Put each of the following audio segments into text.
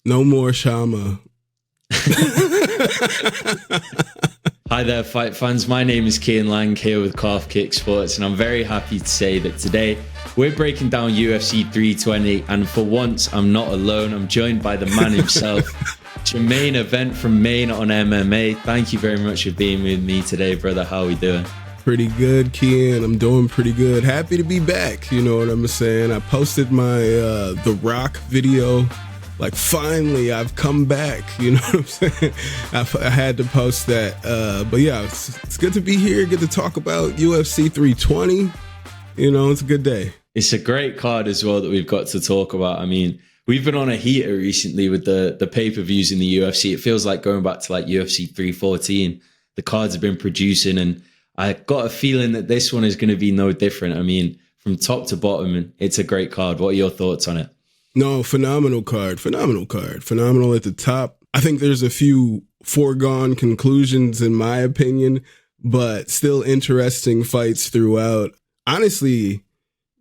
No more Shama. Hi there, fight fans. My name is Kian Lang here with Calf Kick Sports, and I'm very happy to say that today we're breaking down UFC 320, and for once, I'm not alone. I'm joined by the man himself, Jermaine Event from Maine on MMA. Thank you very much for being with me today, brother. How are we doing? Pretty good, Kian. I'm doing pretty good. Happy to be back. You know what I'm saying? I posted my The Rock video. Like, finally, I've come back. You know what I'm saying? I had to post that. But yeah, it's good to be here. Good to talk about UFC 320. You know, it's a good day. It's a great card as well that we've got to talk about. I mean, we've been on a heater recently with the pay-per-views in the UFC. It feels like going back to like UFC 314. The cards have been producing, and I got a feeling that this one is going to be no different. I mean, from top to bottom, it's a great card. What are your thoughts on it? No, phenomenal card. Phenomenal at the top. I think there's a few foregone conclusions in my opinion, but still interesting fights throughout. Honestly,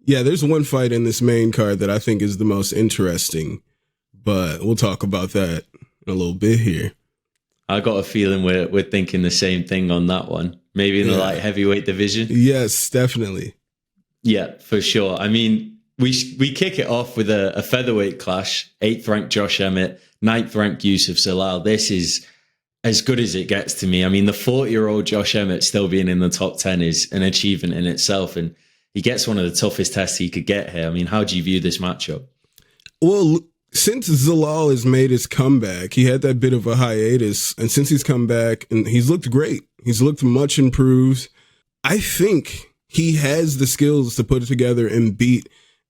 yeah, there's one fight in this main card that I think is the most interesting, but we'll talk about that in a little bit here. I got a feeling we're thinking the same thing on that one. Maybe in the light heavyweight division. Yes, definitely. Yeah, for sure. I mean, we kick it off with a featherweight clash. 8th ranked Josh Emmett, 9th ranked Youseff Zalal. This is as good as it gets to me. I mean, the 40-year-old Josh Emmett still being in the top 10 is an achievement in itself, and he gets one of the toughest tests he could get here. I mean, how do you view this matchup? Well, since Zalal has made his comeback, he had that bit of a hiatus, and since he's come back, and he's looked great. He's looked much improved. I think he has the skills to put it together and beat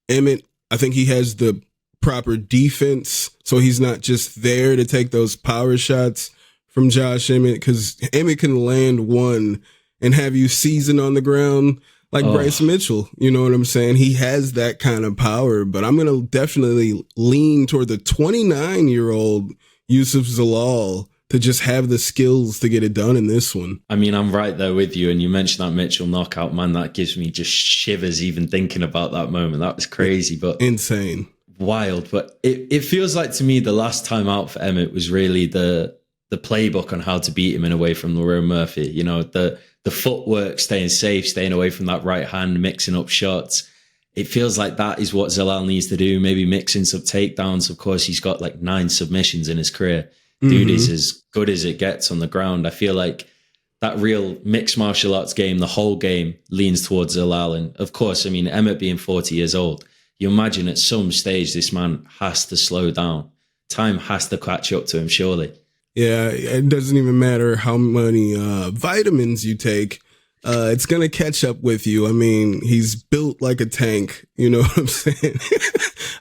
Emmett. I think he has the proper defense, so he's not just there to take those power shots from Josh Emmett, because Emmett can land one and have you seasoned on the ground like Bryce Mitchell. You know what I'm saying? He has that kind of power, but I'm going to definitely lean toward the 29-year-old Youseff Zalal to just have the skills to get it done in this one. I mean, I'm right there with you. And you mentioned that Mitchell knockout, man, that gives me just shivers even thinking about that moment. That was crazy, but insane. Wild. But it feels like to me the last time out for Emmett was really the playbook on how to beat him in away from Lerone Murphy. You know, the footwork, staying safe, staying away from that right hand, mixing up shots. It feels like that is what Zalal needs to do. Maybe mixing some takedowns. Of course, he's got like 9 submissions in his career. Dude is as good as it gets on the ground. I feel like that real mixed martial arts game, the whole game leans towards Zalal. And of course, I mean, Emmett being 40 years old, you imagine at some stage this man has to slow down. Time has to catch up to him, surely. Yeah, it doesn't even matter how many vitamins you take. It's going to catch up with you. I mean, he's built like a tank. You know what I'm saying?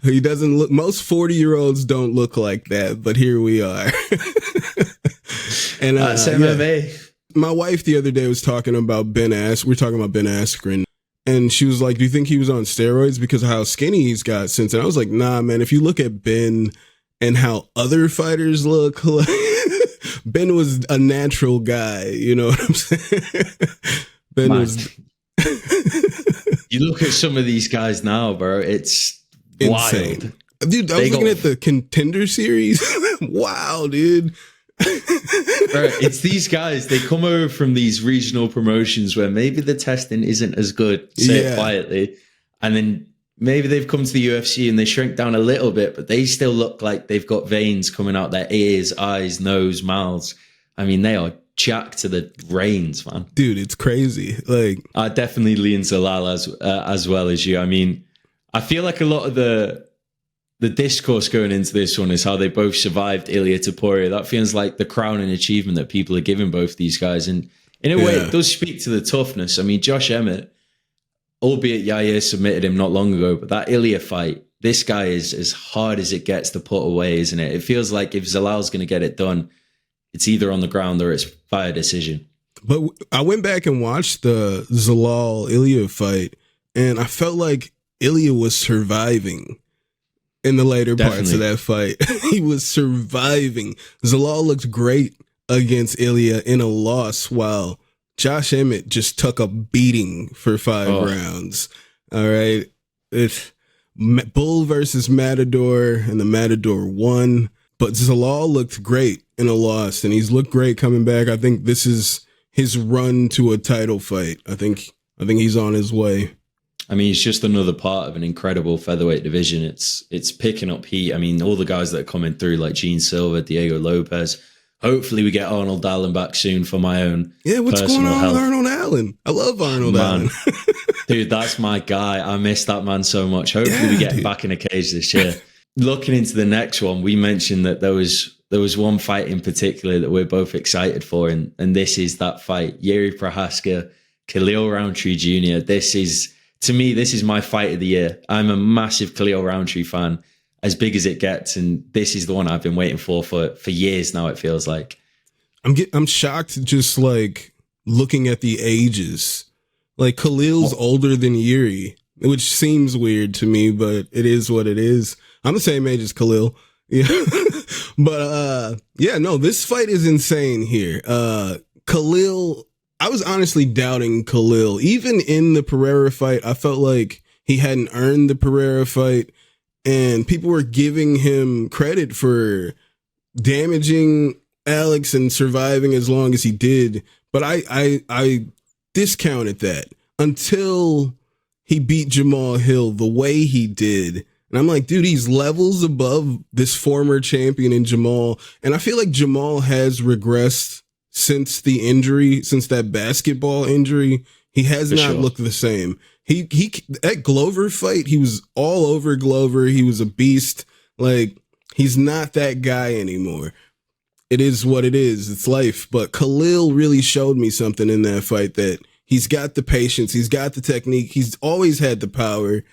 He doesn't look, most 40-year-olds don't look like that, but here we are. And MMA. My wife the other day was talking about Ben Askren. We're talking about Ben Askren. And she was like, do you think he was on steroids because of how skinny he's got since? And I was like, nah, man, if you look at Ben and how other fighters look, like, Ben was a natural guy. You know what I'm saying? Ben was. You look at some of these guys now, bro. It's insane. Wild. Dude, I was looking at the Contender Series. Wow, dude. Bro, it's these guys. They come over from these regional promotions where maybe the testing isn't as good, say it quietly. And then maybe they've come to the UFC and they shrink down a little bit, but they still look like they've got veins coming out their ears, eyes, nose, mouths. I mean, they are jacked to the reins, man. Dude, it's crazy. Like, I definitely lean Zalal as well as you. I mean, I feel like a lot of the discourse going into this one is how they both survived Ilia Topuria. That feels like the crowning achievement that people are giving both these guys. And in a way, it does speak to the toughness. I mean, Josh Emmett, albeit Yair submitted him not long ago, but that Ilia fight, this guy is as hard as it gets to put away, isn't it? It feels like if Zalal's going to get it done, it's either on the ground or it's via decision. But I went back and watched the Zalal-Ilia fight, and I felt like Ilia was surviving in the later parts of that fight. He was surviving. Zalal looked great against Ilia in a loss, while Josh Emmett just took a beating for 5 rounds. All right. It's Bull versus Matador, and the Matador won. But Zalal looked great in a loss, and he's looked great coming back. I think this is his run to a title fight. I think he's on his way. I mean, it's just another part of an incredible featherweight division. It's picking up heat. I mean, all the guys that are coming through, like Gene Silva, Diego Lopez. Hopefully we get Arnold Allen back soon for my own what's going on with Arnold Allen? I love Arnold Allen. Dude, that's my guy. I miss that man so much. Hopefully we get him back in a cage this year. Looking into the next one, we mentioned that there was one fight in particular that we're both excited for, and this is that fight. Jiří Procházka, Khalil Rountree Jr. This is my fight of the year. I'm a massive Khalil Rountree fan, as big as it gets, and this is the one I've been waiting for years now, it feels like. I'm shocked just like looking at the ages. Like Khalil's older than Jiří, which seems weird to me, but it is what it is. I'm the same age as Khalil. Yeah. But this fight is insane here. Khalil, I was honestly doubting Khalil. Even in the Pereira fight, I felt like he hadn't earned the Pereira fight. And people were giving him credit for damaging Alex and surviving as long as he did. But I discounted that until he beat Jamal Hill the way he did. And I'm like, dude, he's levels above this former champion in Jamal. And I feel like Jamal has regressed since the injury, since that basketball injury. He has not looked the same. He at Glover fight, he was all over Glover. He was a beast. Like, he's not that guy anymore. It is what it is. It's life. But Khalil really showed me something in that fight, that he's got the patience. He's got the technique. He's always had the power.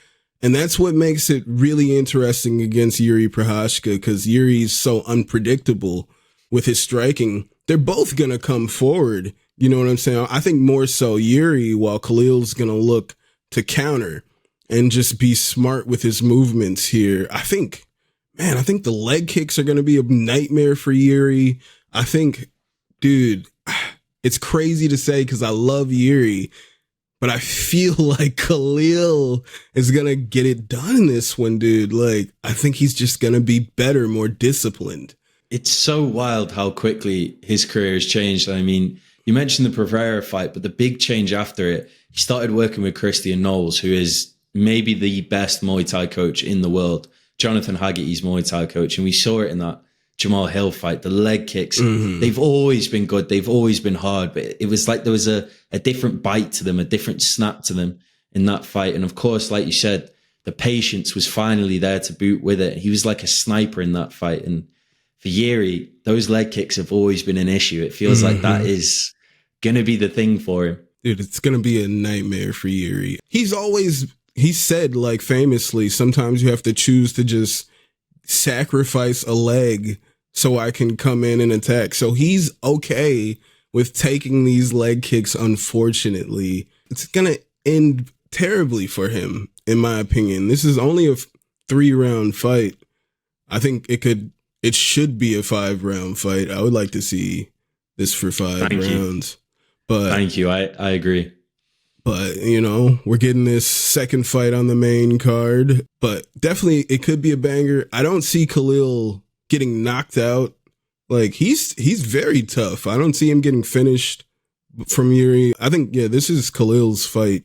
And that's what makes it really interesting against Jiří Procházka, because Jiří's so unpredictable with his striking. They're both going to come forward. You know what I'm saying? I think more so Jiří, while Khalil's going to look to counter and just be smart with his movements here. I think the leg kicks are going to be a nightmare for Jiří. I think, dude, it's crazy to say because I love Jiří, but I feel like Khalil is going to get it done in this one, dude. Like, I think he's just going to be better, more disciplined. It's so wild how quickly his career has changed. I mean, you mentioned the Pereira fight, but the big change after it, he started working with Christian Knowles, who is maybe the best Muay Thai coach in the world. Jonathan Haggerty's Muay Thai coach. And we saw it in that Jamal Hill fight. The leg kicks, they've always been good. They've always been hard. But it was like there was a different bite to them, a different snap to them in that fight. And of course, like you said, the patience was finally there to boot with it. He was like a sniper in that fight. And for Jiří, those leg kicks have always been an issue. It feels like that is going to be the thing for him. Dude, it's going to be a nightmare for Jiří. He said, like, famously, sometimes you have to choose to just sacrifice a leg so I can come in and attack. So he's okay with taking these leg kicks, unfortunately. It's going to end terribly for him, in my opinion. This is only a 3-round fight. I think it should be a 5-round fight. I would like to see this for 5 rounds. But thank you. I agree. But, you know, we're getting this second fight on the main card. But definitely it could be a banger. I don't see Khalil getting knocked out. Like, he's very tough. I don't see him getting finished from Jiří. I think, this is Khalil's fight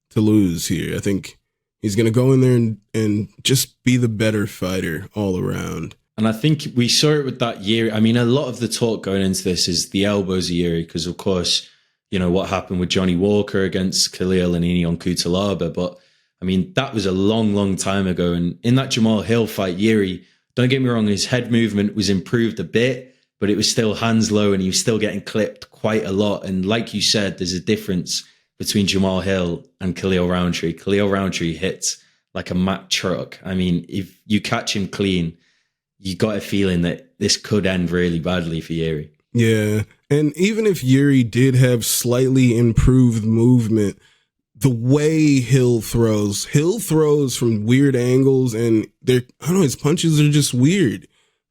to lose here. I think he's going to go in there and just be the better fighter all around. And I think we saw it with that Jiří. I mean, a lot of the talk going into this is the elbows of Jiří, because, of course, you know, what happened with Johnny Walker against Khalil and Inion Kutalaba. But, I mean, that was a long, long time ago. And in that Jamal Hill fight, Jiří, don't get me wrong, his head movement was improved a bit, but it was still hands low and he was still getting clipped quite a lot. And like you said, there's a difference between Jamal Hill and Khalil Rountree. Khalil Rountree hits like a Mack truck. I mean, if you catch him clean, you got a feeling that this could end really badly for Jiří. Yeah. And even if Jiří did have slightly improved movement, the way Hill throws from weird angles, and I don't know, his punches are just weird.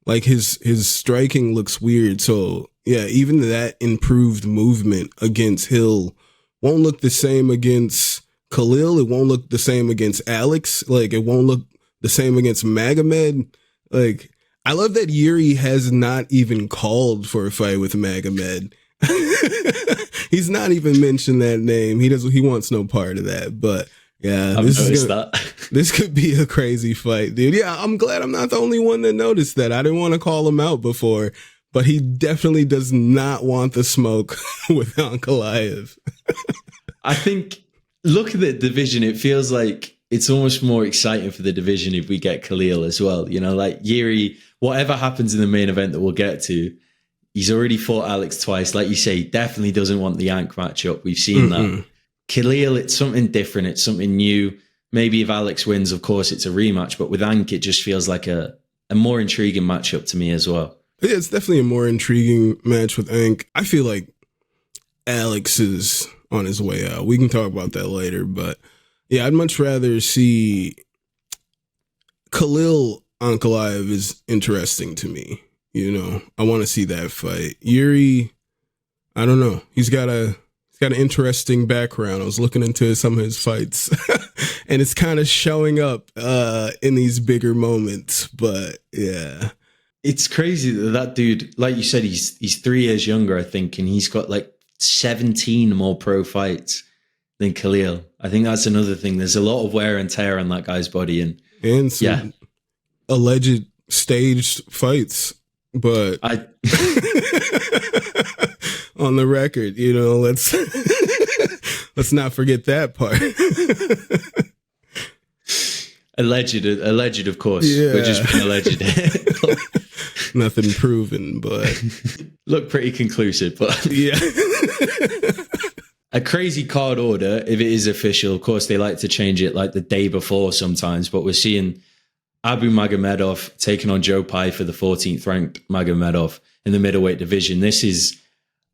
Like his striking looks weird. So yeah, even that improved movement against Hill won't look the same against Khalil. It won't look the same against Alex. Like, it won't look the same against Magomed. Like, I love that Jiří has not even called for a fight with Magomed. He's not even mentioned that name. He wants no part of that. But yeah, this could be a crazy fight, dude. Yeah, I'm glad I'm not the only one that noticed that. I didn't want to call him out before, but he definitely does not want the smoke with Ankalaev. I think, look at the division. It feels like it's almost more exciting for the division if we get Khalil as well. You know, like Jiří, whatever happens in the main event that we'll get to, he's already fought Alex twice. Like you say, he definitely doesn't want the Ank matchup. We've seen that. Khalil, it's something different. It's something new. Maybe if Alex wins, of course, it's a rematch. But with Ank, it just feels like a more intriguing matchup to me as well. Yeah, it's definitely a more intriguing match with Ank. I feel like Alex is on his way out. We can talk about that later. But yeah, I'd much rather see Khalil Ankalaev is interesting to me. You know, I want to see that fight. Jiří, I don't know. He's got an interesting background. I was looking into some of his fights, and it's kind of showing up in these bigger moments. But yeah, it's crazy that dude, like you said, he's 3 years younger, I think, and he's got like 17 more pro fights than Khalil. I think that's another thing. There's a lot of wear and tear on that guy's body, and some alleged staged fights. But on the record, you know, let's not forget that part. Alleged, of course. Yeah. We're just being alleged. Nothing proven, but look pretty conclusive. But yeah, a crazy card order if it is official. Of course, they like to change it like the day before sometimes. But we're seeing Abu Magomedov taking on Joe Pyfer, the 14th ranked Magomedov in the middleweight division. This is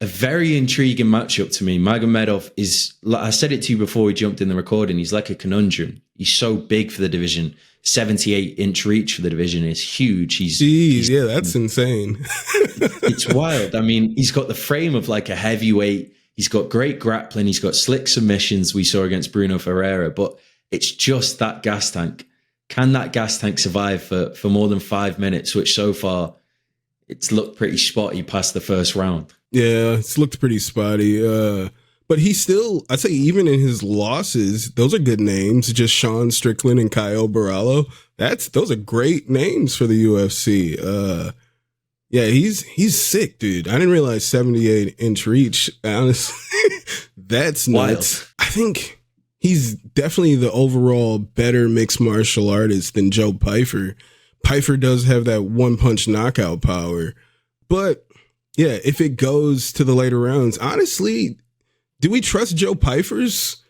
a very intriguing matchup to me. Magomedov is, I said it to you before we jumped in the recording, he's like a conundrum. He's so big for the division. 78-inch reach for the division is huge. Yeah, that's insane. It's wild. I mean, he's got the frame of like a heavyweight. He's got great grappling. He's got slick submissions we saw against Bruno Ferreira, but it's just that gas tank. Can that gas tank survive for more than 5 minutes, which so far it's looked pretty spotty past the first round? Yeah, it's looked pretty spotty. But he still, I'd say even in his losses, those are good names. Just Sean Strickland and Caio Borralho. Those are great names for the UFC. Yeah, he's sick, dude. I didn't realize 78-inch reach. Honestly, that's nuts. Wild. I think he's definitely the overall better mixed martial artist than Joe Pyfer. Pyfer does have that one-punch knockout power. But, yeah, if it goes to the later rounds, honestly, do we trust Joe Pyfer's,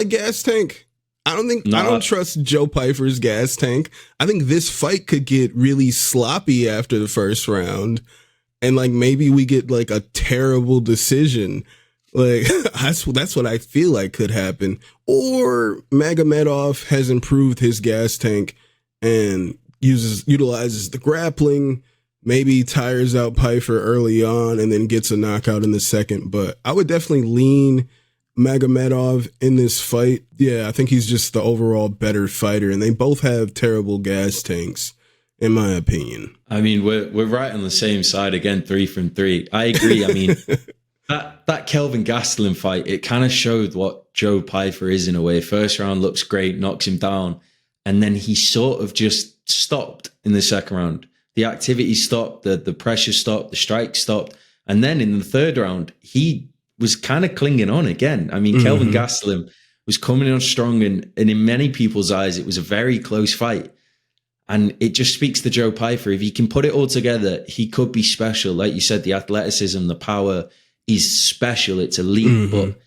gas tank? I don't trust Joe Pyfer's gas tank. I think this fight could get really sloppy after the first round. And, maybe we get, a terrible decision. That's what I feel like could happen. Or Magomedov has improved his gas tank and utilizes the grappling, maybe tires out Pyfer early on and then gets a knockout in the second. But I would definitely lean Magomedov in this fight. Yeah, I think he's just the overall better fighter, and they both have terrible gas tanks, in my opinion. I mean, we're right on the same side again, 3 from 3. I agree. I mean, that Kelvin Gastelum fight, it kind of showed what Joe Pyfer is in a way. First round looks great, knocks him down, and then he sort of just stopped in the second round. The activity stopped, the pressure stopped, the strike stopped, and then in the third round, he was kind of clinging on again. I mean, Kelvin Gastelum was coming on strong, and in many people's eyes, it was a very close fight. And it just speaks to Joe Pyfer. If he can put it all together, he could be special. Like you said, the athleticism, the power is special. It's elite, but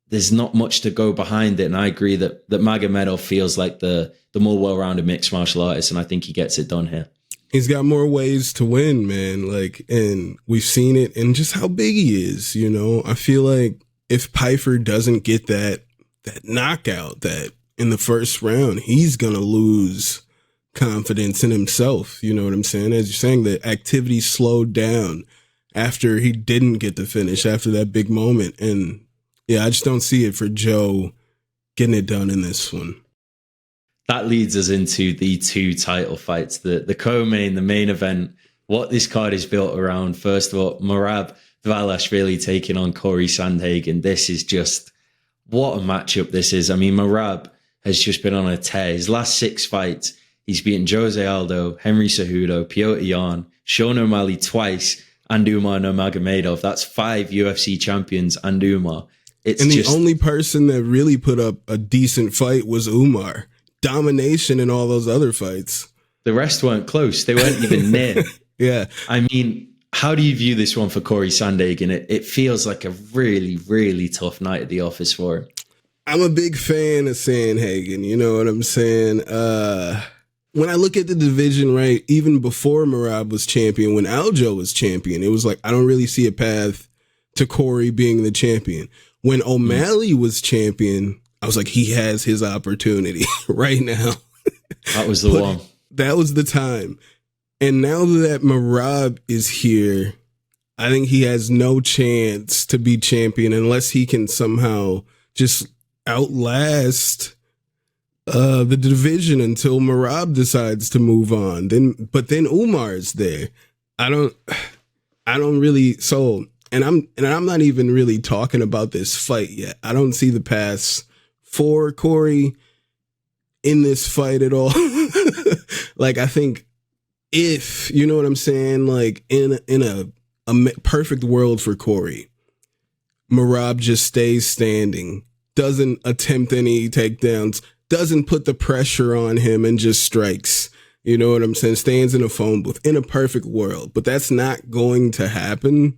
there's not much to go behind it. And I agree that Magomedov feels like the more well-rounded mixed martial artist, and I think he gets it done here. He's got more ways to win, man. And we've seen it in just how big he is. You know, I feel like if Pyfer doesn't get that knockout that in the first round, he's going to lose confidence in himself. You know what I'm saying? As you're saying, the activity slowed down after he didn't get the finish after that big moment. And yeah, I just don't see it for Joe getting it done in this one. that leads us into the 2 title fights, the co-main, the main event, what this card is built around. First of all, Merab Dvalishvili taking on Cory Sandhagen. This is just, what a matchup this is. I mean, Merab has just been on a tear. His last 6 fights, he's beaten Jose Aldo, Henry Cejudo, Poatan, Sean O'Malley twice, and Umar Nurmagomedov. That's 5 UFC champions and Umar. And the only person that really put up a decent fight was Umar. Domination in all those other fights. The rest weren't close. They weren't even near. Yeah. I mean, how do you view this one for Cory Sandhagen? It feels like a really, really tough night at the office for him. I'm a big fan of Sandhagen. You know what I'm saying? When I look at the division, right, even before Merab was champion, when Aljo was champion, it was like, I don't really see a path to Cory being the champion. When O'Malley was champion, I was like, he has his opportunity right now. That was the one. That was the time. And now that Merab is here, I think he has no chance to be champion unless he can somehow just outlast the division until Merab decides to move on. But then Umar is there. I don't really. So, and I'm not even really talking about this fight yet. I don't see the paths for Cory in this fight at all. Like, I think if, you know what I'm saying, like in a perfect world for Cory, Merab just stays standing, doesn't attempt any takedowns, doesn't put the pressure on him and just strikes. You know what I'm saying? Stands in a phone booth in a perfect world, but that's not going to happen.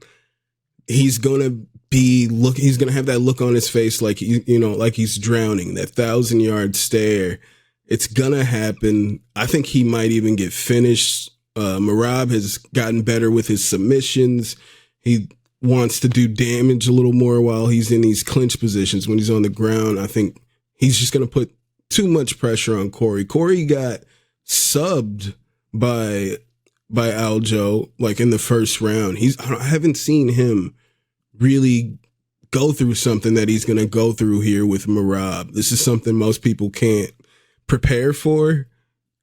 He's going to he's going to have that look on his face like, you know, like he's drowning, that 1,000-yard stare. It's going to happen. I think he might even get finished. Merab has gotten better with his submissions. He wants to do damage a little more while he's in these clinch positions. When he's on the ground, I think he's just going to put too much pressure on Cory. Cory got subbed by Aljo, like in the first round. I haven't seen him really go through something that he's going to go through here with Merab. This is something most people can't prepare for.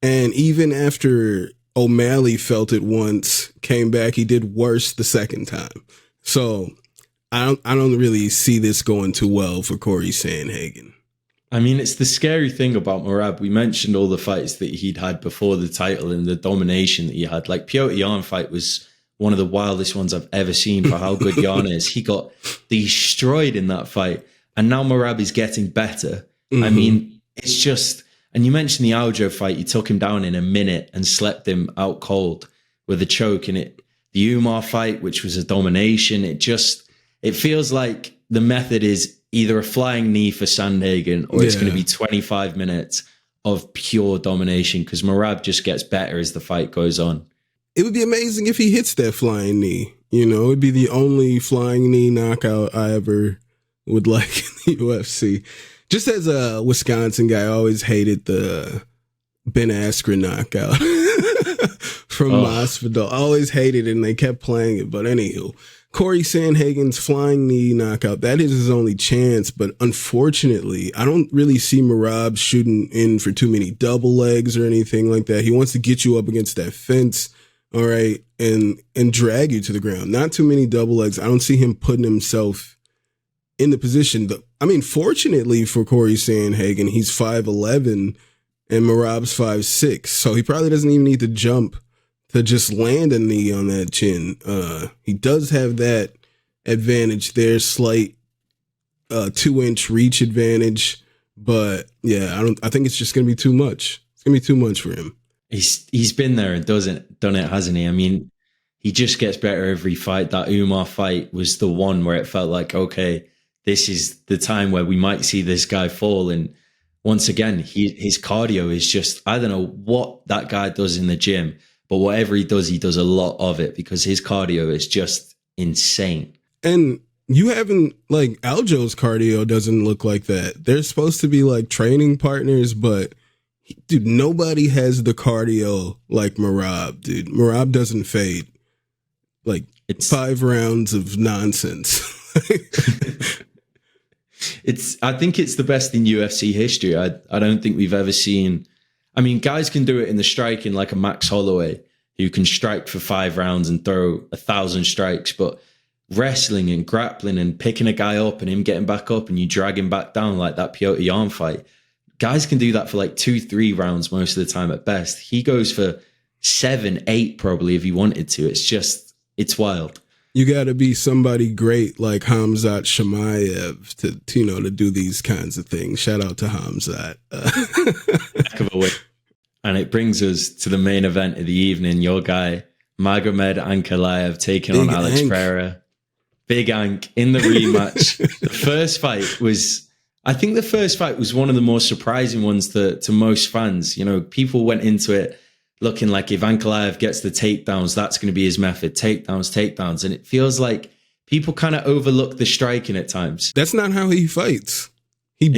And even after O'Malley felt it once, came back, he did worse the second time. So I don't really see this going too well for Cory Sandhagen. I mean, it's the scary thing about Merab. We mentioned all the fights that he'd had before the title and the domination that he had. Like, Poatan fight was one of the wildest ones I've ever seen for how good Jan is. He got destroyed in that fight. And now Merab is getting better. Mm-hmm. I mean, it's just... And you mentioned the Aljo fight. You took him down in a minute and slept him out cold with a choke. And the Umar fight, which was a domination, it feels like the method is either a flying knee for Sandhagen or it's going to be 25 minutes of pure domination because Merab just gets better as the fight goes on. It would be amazing if he hits that flying knee. You know, it'd be the only flying knee knockout I ever would like in the UFC. Just as a Wisconsin guy, I always hated the Ben Askren knockout from Masvidal. I always hated it, and they kept playing it. But anywho, Cory Sandhagen's flying knee knockout, that is his only chance. But unfortunately, I don't really see Merab shooting in for too many double legs or anything like that. He wants to get you up against that fence, all right, and drag you to the ground. Not too many double legs. I don't see him putting himself in the position. I mean, fortunately for Cory Sandhagen, he's 5'11", and Merab's 5'6", so he probably doesn't even need to jump to just land a knee on that chin. He does have that advantage there, slight 2-inch reach advantage, but yeah, I think it's just gonna be too much. It's gonna be too much for him. He's been there and done it, hasn't he? I mean, he just gets better every fight. That Umar fight was the one where it felt like, okay, this is the time where we might see this guy fall. And once again, his cardio is just, I don't know what that guy does in the gym, but whatever he does a lot of it because his cardio is just insane. And you haven't, like, Aljo's cardio doesn't look like that. They're supposed to be like training partners, but dude, nobody has the cardio like Merab, dude. Merab doesn't fade. Like, it's 5 rounds of nonsense. I think it's the best in UFC history. I don't think we've ever seen I mean, guys can do it in the striking like a Max Holloway, who can strike for 5 rounds and throw 1,000 strikes, but wrestling and grappling and picking a guy up and him getting back up and you drag him back down like that Petr Yan fight, guys can do that for like 2-3 rounds most of the time at best. He goes for 7-8 probably if he wanted to. It's wild. You got to be somebody great like Khamzat Chimaev to do these kinds of things. Shout out to Khamzat. Heck of a way. And it brings us to the main event of the evening. Your guy, Magomed Ankalaev, taking on Alex Pereira. Big Ank in the rematch. I think the first fight was one of the more surprising ones to most fans. You know, people went into it looking like if Ankalaev gets the takedowns, that's going to be his method. Takedowns. And it feels like people kind of overlook the striking at times. That's not how he fights. He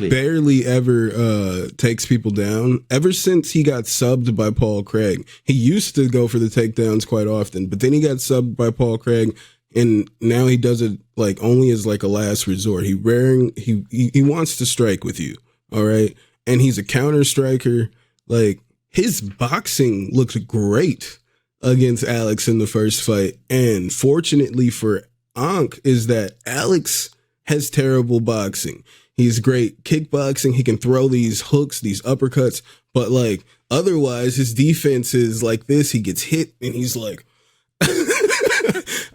barely ever takes people down. Ever since he got subbed by Paul Craig, he used to go for the takedowns quite often, but then he got subbed by Paul Craig, and now he does it like only as like a last resort. He wants to strike with you, all right? And he's a counter striker. Like, his boxing looked great against Alex in the first fight, and fortunately for Ank is that Alex has terrible boxing. He's great kickboxing. He can throw these hooks, these uppercuts, but like otherwise his defense is like this. He gets hit and he's like,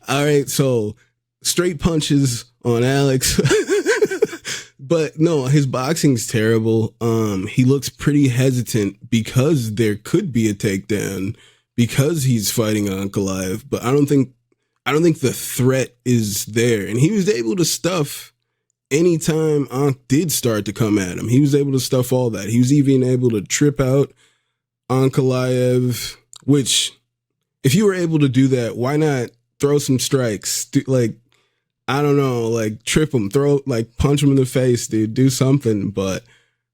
all right, so straight punches on Alex. But no, his boxing's terrible. He looks pretty hesitant because there could be a takedown because he's fighting Ankalaev, but I don't think the threat is there. And he was able to stuff anytime Ank did start to come at him. He was able to stuff all that. He was even able to trip out Ankalaev, which if you were able to do that, why not throw some strikes? Like, I don't know, like trip him, punch him in the face, dude, do something. But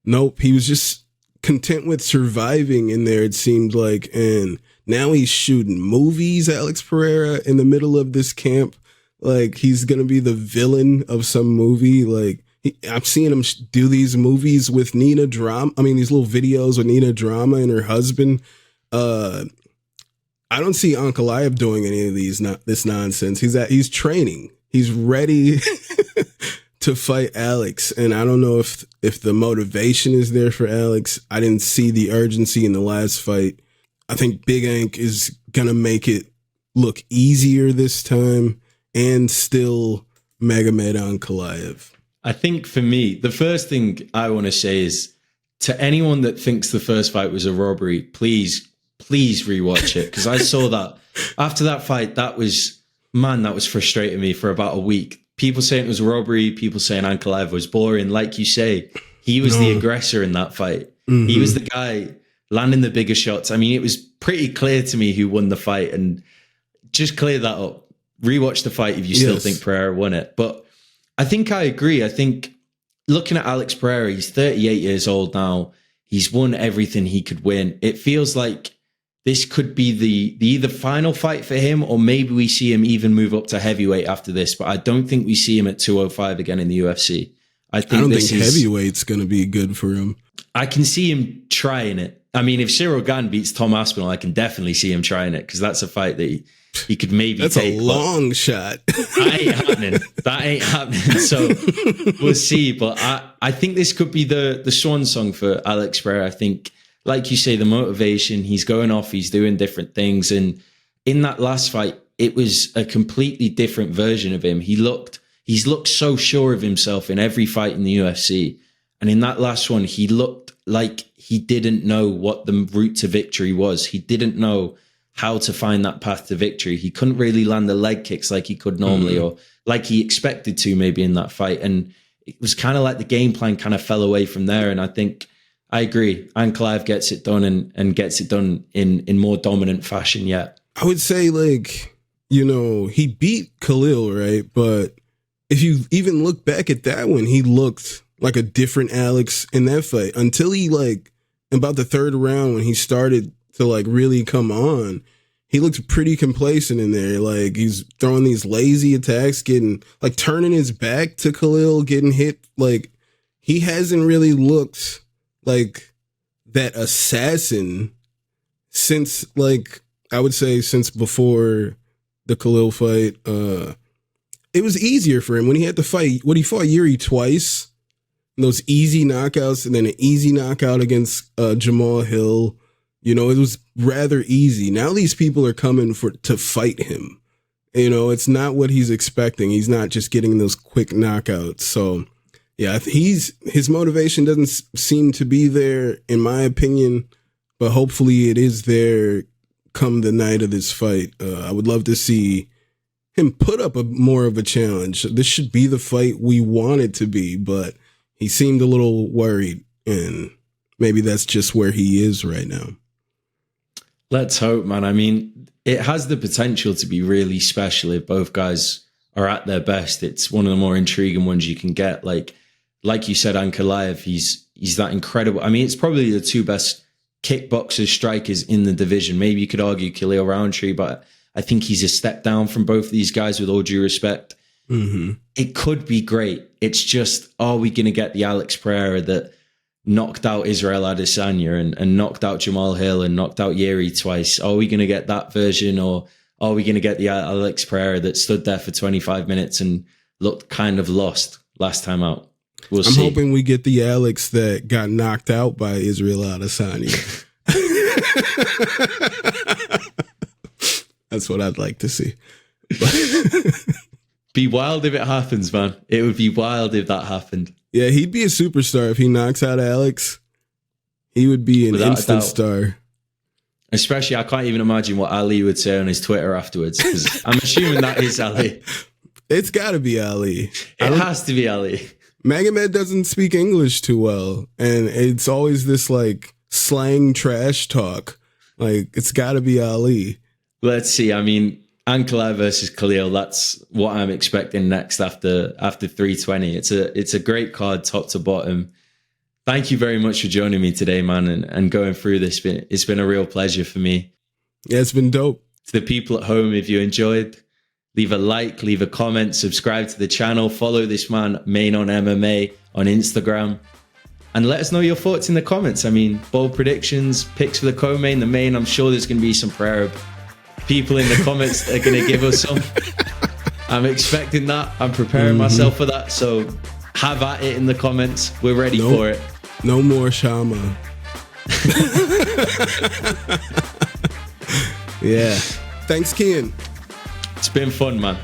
nope, he was just content with surviving in there, it seemed like. And now he's shooting movies, Alex Pereira, in the middle of this camp. Like, he's going to be the villain of some movie. Like, I'm seeing him do these movies with Nina Drama. I mean, these little videos with Nina Drama and her husband. I don't see Ankalaev doing any of this nonsense. He's training. He's ready to fight Alex. And I don't know if the motivation is there for Alex. I didn't see the urgency in the last fight. I think Big Ank is going to make it look easier this time. And still Magomed Ankalaev. I think for me, the first thing I want to say is to anyone that thinks the first fight was a robbery, please rewatch it. Because I saw that after that fight, that was frustrating me for about a week. People saying it was a robbery, people saying Ankalaev was boring. Like you say, he was the aggressor in that fight. Mm-hmm. He was the guy landing the bigger shots. I mean, it was pretty clear to me who won the fight, and just clear that up. Rewatch the fight if you still think Pereira won it. But I think I agree. I think looking at Alex Pereira, he's 38 years old now. He's won everything he could win. It feels like this could be the either final fight for him, or maybe we see him even move up to heavyweight after this. But I don't think we see him at 205 again in the UFC. I don't think heavyweight's going to be good for him. I can see him trying it. I mean, if Cyril Gane beats Tom Aspinall, I can definitely see him trying it, because that's a fight that he could maybe That's take. That's a long shot. That ain't happening. So we'll see. But I think this could be the swan song for Alex Pereira. I think, like you say, the motivation, he's going off, he's doing different things. And in that last fight, it was a completely different version of him. He's looked so sure of himself in every fight in the UFC. And in that last one, he looked like he didn't know what the route to victory was. He didn't know how to find that path to victory. He couldn't really land the leg kicks like he could normally, or like he expected to maybe in that fight. And it was kind of like the game plan kind of fell away from there. And I think I agree. Ankalaev gets it done and gets it done in more dominant fashion yet. I would say, like, he beat Khalil, right? But if you even look back at that one, he looked like a different Alex in that fight until he, like, about the third round when he started to like really come on, he looked pretty complacent in there. Like, he's throwing these lazy attacks, getting like turning his back to Khalil, getting hit. Like, he hasn't really looked like that assassin since, like, I would say since before the Khalil fight. It was easier for him when he had to fight. When he fought Jiří twice, those easy knockouts, and then an easy knockout against Jamal Hill. You know, it was rather easy. Now these people are coming to fight him. You know, it's not what he's expecting. He's not just getting those quick knockouts. So, yeah, his motivation doesn't seem to be there, in my opinion, but hopefully it is there come the night of this fight. I would love to see him put up more of a challenge. This should be the fight we want it to be, but he seemed a little worried, and maybe that's just where he is right now. Let's hope, man. I mean, it has the potential to be really special if both guys are at their best. It's one of the more intriguing ones you can get. Like you said, Ankalaev, he's that incredible. I mean, it's probably the two best kickboxers, strikers in the division. Maybe you could argue Khalil Rountree, but I think he's a step down from both of these guys, with all due respect. Mm-hmm. It could be great. It's just, are we going to get the Alex Pereira that knocked out Israel Adesanya and knocked out Jamal Hill and knocked out Jiří twice? Are we going to get that version, or are we going to get the Alex Pereira that stood there for 25 minutes and looked kind of lost last time out? We'll see. I'm hoping we get the Alex that got knocked out by Israel Adesanya. That's what I'd like to see. Be wild if it happens, man. It would be wild if that happened. Yeah, he'd be a superstar if he knocks out Alex. He would be an instant star. Especially, I can't even imagine what Ali would say on his Twitter afterwards, because I'm assuming that is Ali. It's got to be Ali. It has to be Ali. Magomed doesn't speak English too well, and it's always this like slang trash talk. Like, it's got to be Ali. Let's see. I mean, Ankalaev versus Khalil, that's what I'm expecting next after 320. It's a great card, top to bottom. Thank you very much for joining me today, man, and going through this. It's been a real pleasure for me. Yeah, it's been dope. To the people at home, if you enjoyed, leave a like, leave a comment, subscribe to the channel, follow this man, Main on MMA, on Instagram, and let us know your thoughts in the comments. I mean, bold predictions, picks for the co-main, the main. I'm sure there's going to be some Pereira people in the comments that are going to give us some. I'm expecting that. I'm preparing myself for that. So have at it in the comments. We're ready for it. No more Shama. Yeah. Thanks, Kian. It's been fun, man.